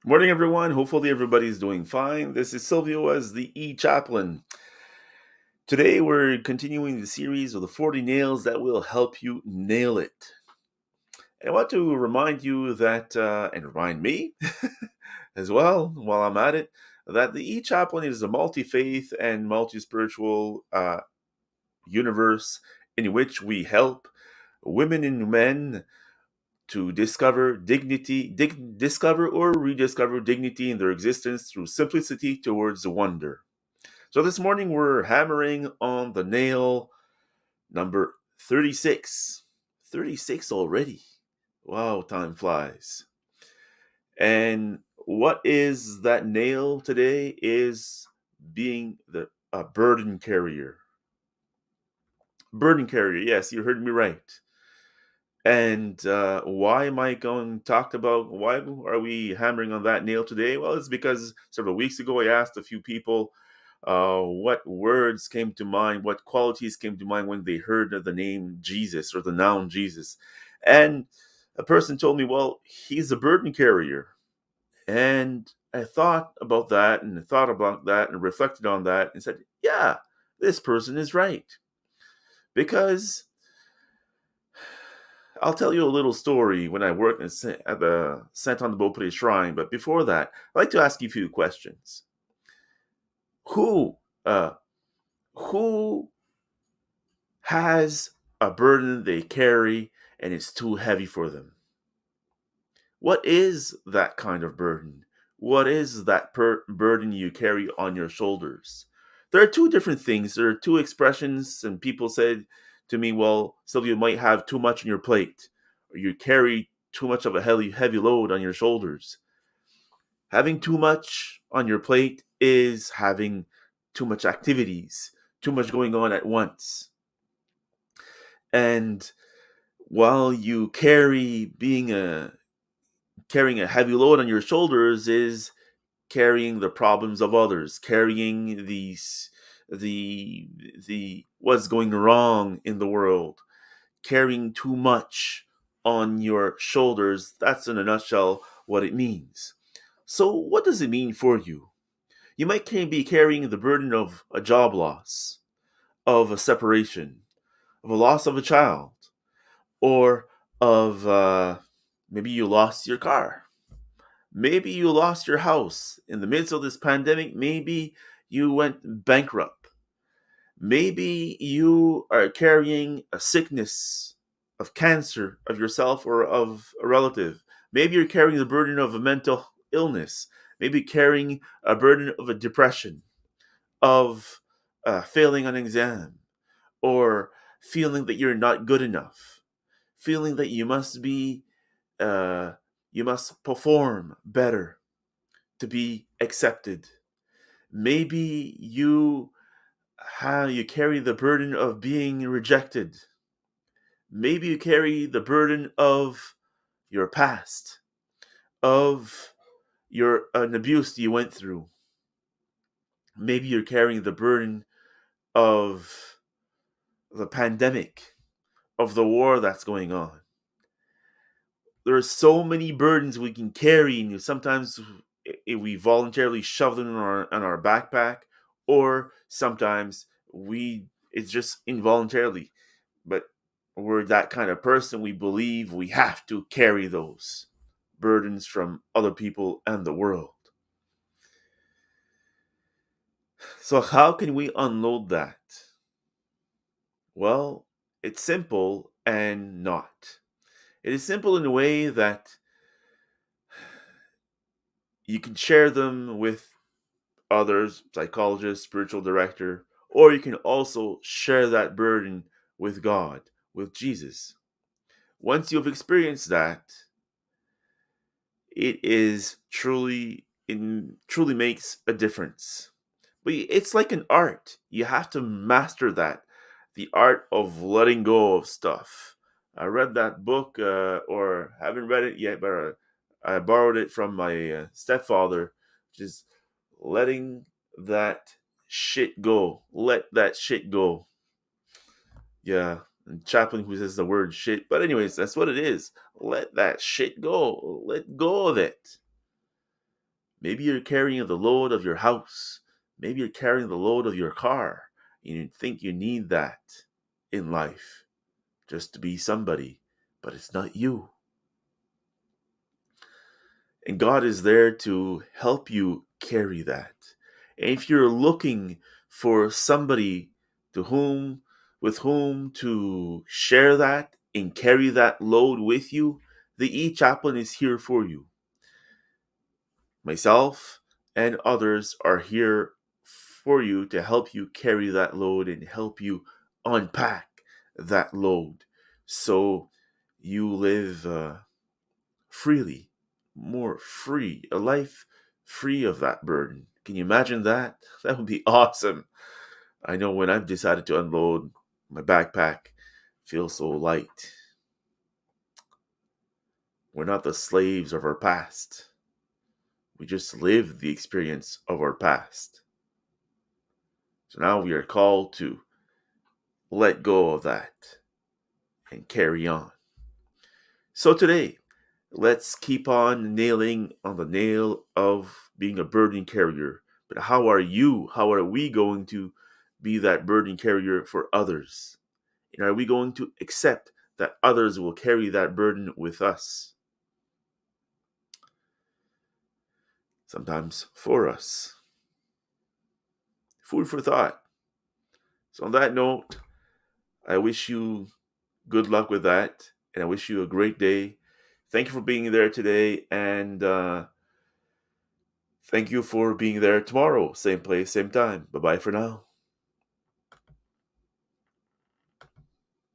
Morning, everyone. Hopefully, everybody's doing fine. This is Silvio as the E-Chaplain. Today, we're continuing the series of the 40 nails that will help you nail it. And I want to remind you that, and remind me as well, while I'm at it, that the E-Chaplain is a multi faith and multi spiritual universe in which we help women and men to discover dignity, discover or rediscover dignity in their existence through simplicity towards wonder. So this morning we're hammering on the nail number 36. 36 already. Wow, time flies. And what is that nail today is being the a burden carrier. Burden carrier, yes, you heard me right. And why am I going talked about? Why are we hammering on that nail today? Well, it's because several weeks ago I asked a few people what words came to mind, what qualities came to mind when they heard of the name Jesus or the noun Jesus, and a person told me, "Well, he's a burden carrier." And I thought about that, and I thought about that, and reflected on that, and said, "Yeah, this person is right," because I'll tell you a little story when I worked at the Sainte-Anne-de-Beaupré Shrine. But before that, I'd like to ask you a few questions. Who, uh, who has a burden they carry and it's too heavy for them? What is that kind of burden? What is that burden you carry on your shoulders? There are two different things. There are two expressions, and people said to me, "Well, Sylvia, you might have too much on your plate, or you carry too much of a heavy load on your shoulders." Having too much on your plate is having too much activities, too much going on at once. And while you carrying a heavy load on your shoulders is carrying the problems of others, carrying the the what's going wrong in the world, carrying too much on your shoulders. That's in a nutshell what it means. So what does it mean for you? You might be carrying the burden of a job loss, of a separation, of a loss of a child, or of maybe you lost your car. Maybe you lost your house in the midst of this pandemic. Maybe you went bankrupt. Maybe you are carrying a sickness of cancer of yourself or of a relative. Maybe you're carrying the burden of a mental illness. Maybe carrying a burden of a depression, of failing an exam, or feeling that you're not good enough, feeling that uh, you must perform better to be accepted. Maybe you carry the burden of being rejected. Maybe you carry the burden of your past, of your an abuse you went through. Maybe you're carrying the burden of the pandemic, of the war that's going on. There are so many burdens we can carry, and sometimes we voluntarily shove them in our backpack, or sometimes we it's just involuntarily. But we're that kind of person. We believe we have to carry those burdens from other people and the world. So how can we unload that? Well, it's simple and not. It is simple in a way that you can share them with others, psychologist, spiritual director, or you can also share that burden with God, with Jesus. Once you've experienced that, it is truly makes a difference. But it's like an art. You have to master that, the art of letting go of stuff. I read that book, or haven't read it yet, but I borrowed it from my stepfather, which is letting that shit go. Let that shit go. Yeah, and Chaplin who says the word shit, but anyways, that's what it is. Let that shit go. Let go of it. Maybe you're carrying the load of your house. Maybe you're carrying the load of your car. And you think you need that in life just to be somebody, but it's not you. And God is there to help you carry that. And if you're looking for somebody to whom with whom to share that and carry that load with you, the E-Chaplain is here for you. Myself and others are here for you to help you carry that load and help you unpack that load so you live freely, more free, a life free of that burden. Can you imagine that? That would be awesome. I know when I've decided to unload, my backpack feels so light. We're not the slaves of our past. We just live the experience of our past. So now we are called to let go of that and carry on. So today, let's keep on nailing on the nail of being a burden carrier. But how are you? How are we going to be that burden carrier for others? And are we going to accept that others will carry that burden with us? Sometimes for us. Food for thought. So on that note, I wish you good luck with that. And I wish you a great day. Thank you for being there today. And thank you for being there tomorrow. Same place, same time. Bye bye for now.